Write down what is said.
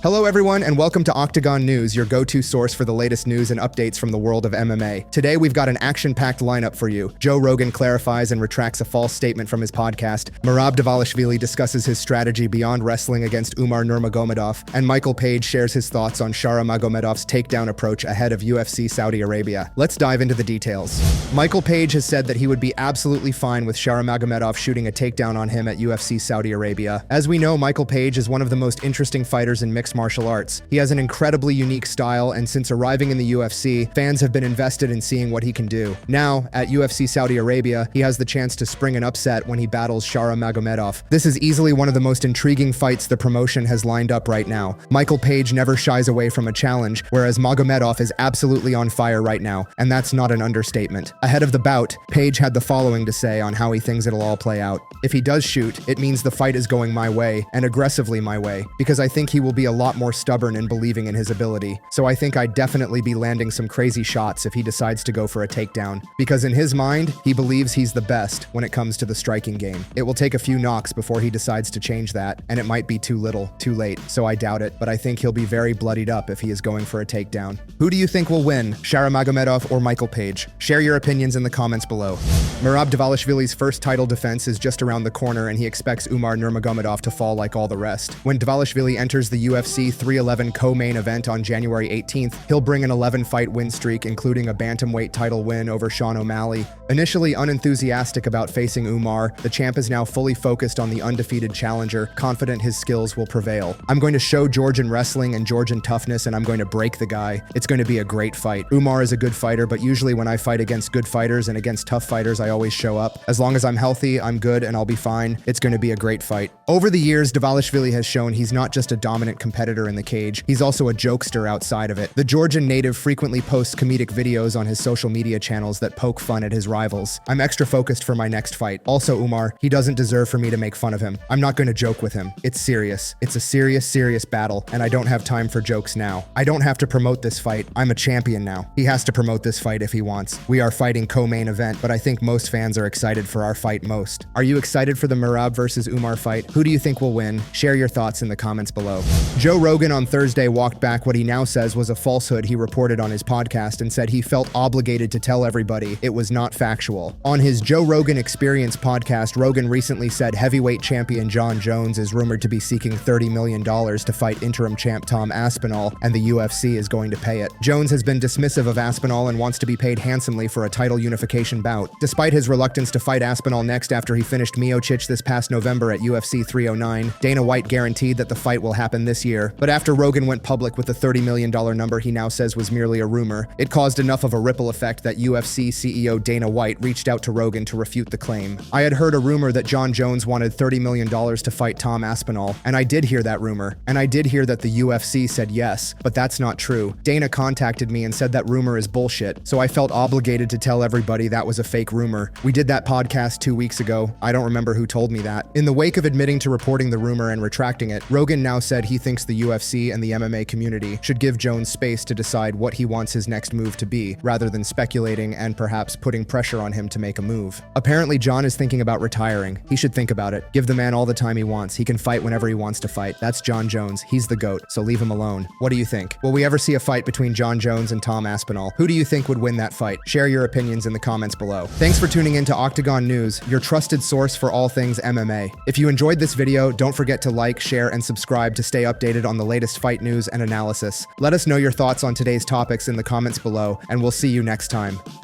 Hello everyone and welcome to Octagon News, your go-to source for the latest news and updates from the world of MMA. Today we've got an action-packed lineup for you. Joe Rogan clarifies and retracts a false statement from his podcast. Merab Dvalishvili discusses his strategy beyond wrestling against Umar Nurmagomedov. And Michael Page shares his thoughts on Shara Magomedov's takedown approach ahead of UFC Saudi Arabia. Let's dive into the details. Michael Page has said that he would be absolutely fine with Shara Magomedov shooting a takedown on him at UFC Saudi Arabia. As we know, Michael Page is one of the most interesting fighters in mixed martial arts. He has an incredibly unique style, and since arriving in the UFC, fans have been invested in seeing what he can do. Now, at UFC Saudi Arabia, he has the chance to spring an upset when he battles Shara Magomedov. This is easily one of the most intriguing fights the promotion has lined up right now. Michael Page never shies away from a challenge, whereas Magomedov is absolutely on fire right now, and that's not an understatement. Ahead of the bout, Page had the following to say on how he thinks it'll all play out. If he does shoot, it means the fight is going my way, and aggressively my way, because I think he will be a lot more stubborn in believing in his ability. So I think I'd definitely be landing some crazy shots if he decides to go for a takedown. Because in his mind, he believes he's the best when it comes to the striking game. It will take a few knocks before he decides to change that, and it might be too little, too late, so I doubt it, but I think he'll be very bloodied up if he is going for a takedown. Who do you think will win, Shara Magomedov or Michael Page? Share your opinions in the comments below. Merab Dvalishvili's first title defense is just around the corner, and he expects Umar Nurmagomedov to fall like all the rest. When Dvalishvili enters the UFC 311 co-main event on January 18th, he'll bring an 11-fight win streak, including a bantamweight title win over Sean O'Malley. Initially unenthusiastic about facing Umar, the champ is now fully focused on the undefeated challenger, confident his skills will prevail. I'm going to show Georgian wrestling and Georgian toughness, and I'm going to break the guy. It's going to be a great fight. Umar is a good fighter, but usually when I fight against good fighters and against tough fighters, I always show up. As long as I'm healthy, I'm good, and I'll be fine. It's going to be a great fight. Over the years, Dvalishvili has shown he's not just a dominant competitor in the cage, he's also a jokester outside of it. The Georgian native frequently posts comedic videos on his social media channels that poke fun at his rivals. I'm extra focused for my next fight. Also, Umar, he doesn't deserve for me to make fun of him. I'm not going to joke with him. It's serious. It's a serious battle, and I don't have time for jokes now. I don't have to promote this fight. I'm a champion now. He has to promote this fight if he wants. We are fighting co-main event, but I think most fans are excited for our fight most. Are you excited for the Merab versus Umar fight? Who do you think will win? Share your thoughts in the comments below. Joe Rogan on Thursday walked back what he now says was a falsehood he reported on his podcast and said he felt obligated to tell everybody it was not factual. On his Joe Rogan Experience podcast, Rogan recently said heavyweight champion Jon Jones is rumored to be seeking $30 million to fight interim champ Tom Aspinall, and the UFC is going to pay it. Jones has been dismissive of Aspinall and wants to be paid handsomely for a title unification bout. Despite his reluctance to fight Aspinall next after he finished Miocic this past November at UFC 309, Dana White guaranteed that the fight will happen this year. But after Rogan went public with the $30 million number he now says was merely a rumor, it caused enough of a ripple effect that UFC CEO Dana White reached out to Rogan to refute the claim. I had heard a rumor that Jon Jones wanted $30 million to fight Tom Aspinall, and I did hear that rumor, and I did hear that the UFC said yes, but that's not true. Dana contacted me and said that rumor is bullshit, so I felt obligated to tell everybody that was a fake rumor. We did that podcast 2 weeks ago. I don't remember who told me that. In the wake of admitting to reporting the rumor and retracting it, Rogan now said he thinks the UFC and the MMA community should give Jones space to decide what he wants his next move to be, rather than speculating and perhaps putting pressure on him to make a move. Apparently, Jon is thinking about retiring. He should think about it. Give the man all the time he wants. He can fight whenever he wants to fight. That's Jon Jones. He's the GOAT, so leave him alone. What do you think? Will we ever see a fight between Jon Jones and Tom Aspinall? Who do you think would win that fight? Share your opinions in the comments below. Thanks for tuning in to Octagon News, your trusted source for all things MMA. If you enjoyed this video, don't forget to like, share, and subscribe to stay updated on the latest fight news and analysis. Let us know your thoughts on today's topics in the comments below, and we'll see you next time.